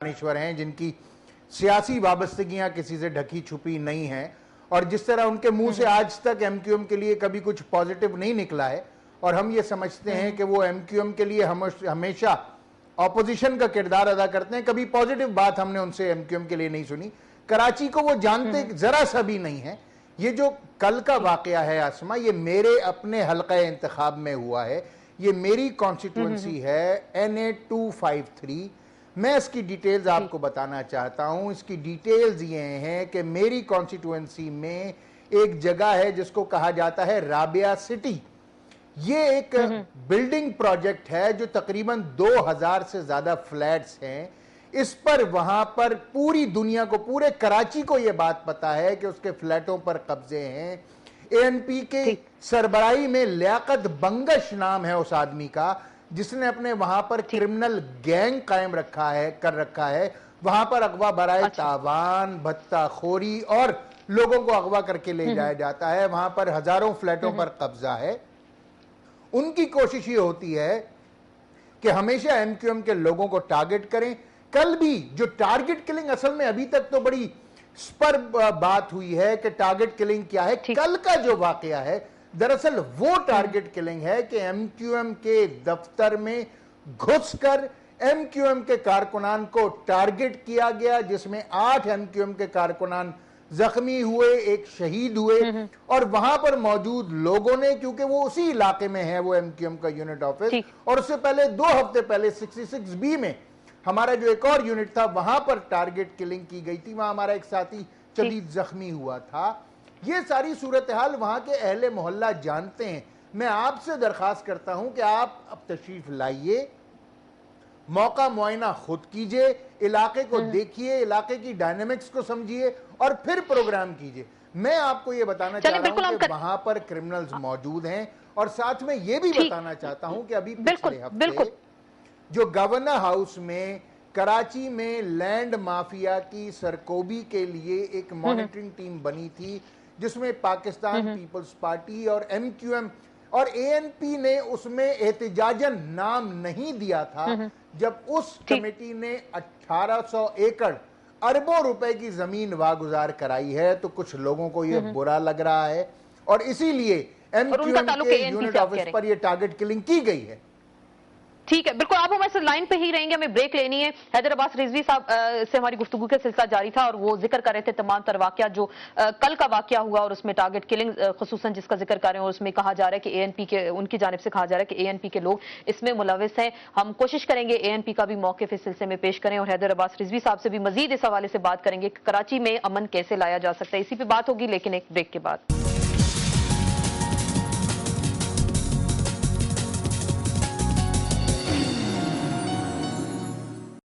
दानिश्वर हैं जिनकी सियासी वाबस्तगियां किसी से ढकी छुपी नहीं हैं, और जिस तरह उनके मुंह से आज तक एमक्यूएम के लिए कभी कुछ पॉजिटिव नहीं निकला है, और हम ये समझते हैं कि वो एमक्यूएम के लिए हमेशा ऑपोजिशन का किरदार अदा करते हैं। कभी पॉजिटिव बात हमने उनसे एमक्यूएम के लिए नहीं सुनी। कराची को वो जानते जरा सा भी नहीं है। ये जो कल का वाकया है आसमा, ये मेरे अपने हल्का इंतखाब में हुआ है, ये मेरी कॉन्स्टिट्यूंसी है NA 253। मैं इसकी डिटेल्स आपको बताना चाहता हूं। इसकी डिटेल्स ये हैं कि मेरी कॉन्स्टिट्यूएंसी में एक जगह है जिसको कहा जाता है राबिया सिटी। ये एक बिल्डिंग प्रोजेक्ट है जो तकरीबन 2000 से ज्यादा फ्लैट्स हैं। इस पर वहां पर पूरी दुनिया को, पूरे कराची को यह बात पता है कि उसके फ्लैटों पर कब्जे हैं। ANP के सरबराही में लियाकत बंगश नाम है उस आदमी का, जिसने अपने वहां पर क्रिमिनल गैंग कायम कर रखा है। वहां पर अगवा बराए तावान, भत्ताखोरी और लोगों को अगवा करके ले जाया जाता है। वहां पर हजारों फ्लैटों पर कब्जा है। उनकी कोशिश ये होती है कि हमेशा एमक्यूएम के लोगों को टारगेट करें। कल भी जो टारगेट किलिंग, असल में अभी तक तो बड़ी स्पर बात हुई है कि टारगेट किलिंग क्या है। कल का जो वाकया है दरअसल वो टारगेट किलिंग है कि एमक्यूएम के दफ्तर में घुसकर एमक्यूएम के कारकुनान को टारगेट किया गया, जिसमें 8 एमक्यूएम के कारकुनान जख्मी हुए, एक शहीद हुए। और वहां पर मौजूद लोगों ने, क्योंकि वो उसी इलाके में है वो एमक्यूएम का यूनिट ऑफिस, और उससे पहले 2 हफ्ते पहले 66B में हमारा जो एक और यूनिट था वहां पर टारगेट किलिंग की गई थी। वहां हमारा एक साथी शदीद जख्मी हुआ था। ये सारी सूरत हाल वहां के अहले मोहल्ला जानते हैं। मैं आपसे दरखास्त करता हूं कि आप अब तशरीफ लाइए, मौका मुआयना खुद कीजिए, इलाके को देखिए, इलाके की डायनेमिक्स को समझिए और फिर प्रोग्राम कीजिए। मैं आपको ये बताना चाह रहा हूं कि वहां पर क्रिमिनल्स मौजूद हैं, और साथ में ये भी बताना चाहता हूं कि अभी पिछले हफ्ते जो गवर्नर हाउस में कराची में लैंड माफिया की सरकोबी के लिए एक मॉनिटरिंग टीम बनी थी, जिसमें पाकिस्तान पीपल्स पार्टी और एमक्यूएम और ANP ने उसमें एहतिजाजन नाम नहीं दिया था। जब उस कमेटी ने 1800 एकड़ अरबों रुपए की जमीन वागुजार कराई है, तो कुछ लोगों को यह बुरा लग रहा है, और इसीलिए एमक्यूएम के यूनिट ऑफिस पर यह टारगेट किलिंग की गई है। ठीक है, बिल्कुल आप हमारे साथ लाइन पे ही रहेंगे, हमें ब्रेक लेनी है। हैदर अब्बास रिजवी साहब से हमारी गुफ्तगू का सिलसिला जारी था, और वो जिक्र कर रहे थे तमाम तर वाकया जो कल का वाकया हुआ, और उसमें टारगेट किलिंग खुसूसन जिसका जिक्र कर रहे हैं, और उसमें कहा जा रहा है कि ANP के, उनकी जानिब से कहा जा रहा है कि ANP के लोग इसमें मुलविस हैं। हम कोशिश करेंगे ANP का भी मौक़िफ़ इस सिलसिले में पेश करें, और हैदर अब्बास रिजवी साहब से भी मजीद इस हवाले से बात करेंगे कि कराची में अमन कैसे लाया जा सकता है। इसी पे बात होगी, लेकिन एक ब्रेक के बाद।